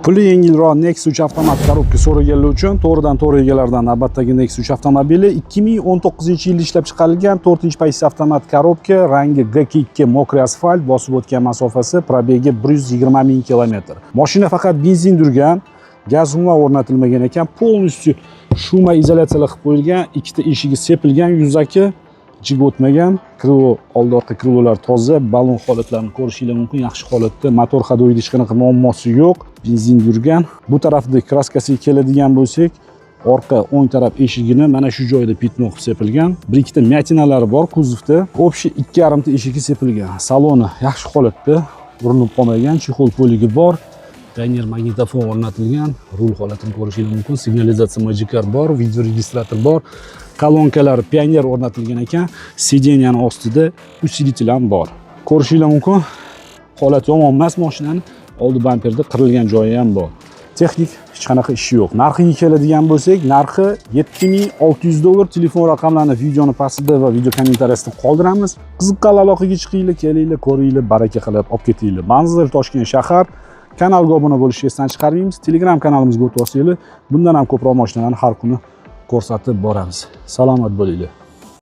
Puli yengilroq Nexus 3 avtomat korobka so'raganlar uchun to'g'ridan-to'g'ri egalaridan navbatdagi Nexus 3 avtomobili 2019-yilda ishlab chiqarilgan 4-pozitsiya avtomat korobka, rangi GK2 mokriy asfalt, bosib o'tgan masofasi probegi 120 ming kilometr. Mashina faqat benzindirgan, gaz umuman o'rnatilmagan ekan, polностью shuma izolyatsiyalar qilib qo'yilgan, ikkita eshigi sepilgan, yuzaki jig o'tmagan, krilo, oldi orqa krilolar toza, balon holatlarini ko'rishingiz mumkin, yaxshi holatda, motor hadoyida hech qanaqa muammosi yo'q, benzin yurgan. Bu tarafda kraskasiga keladigan bo'lsak, orqa o'ng taraf eshigini mana shu joyda pitno qilib sepilgan. Bir ikkita myatinalari bor kuzovda, общий 2,5 ta eshigi sepilgan. Saloni yaxshi holatda, urinib qolmagan, chexol poligi bor. Tayner magnitofon o'rnatilgan, rul holatini ko'rishingiz mumkin, signalizatsiya Magicar bor, video registrator bor. Kolonkalar Pioneer o'rnatilgan ekan, sideniyaning ostida usilitel ham bor. Ko'rishingiz mumkin, holat yomon emas mashinani, oldi bamperda qirilgan joyi ham bor. Texnik hech qanaqa ishi yo'q. Narxiga keladigan bo'lsak, narxi $7600. Telefon raqamlarini videoni pastida va video kommentariyasida qoldiramiz. Qiziqqan aloqaga chiqinglar, kelinglar, ko'ringlar, baraka qilib olib ketinglar. Manzil Toshkent shahar. Kanalga obuna bo'lishni esdan chiqarmaymiz. Telegram kanalimizga o'tib olsanglar, bundan ham ko'proq mashinalarni har kuni ko'rsatib boramiz. Salomat bo'linglar.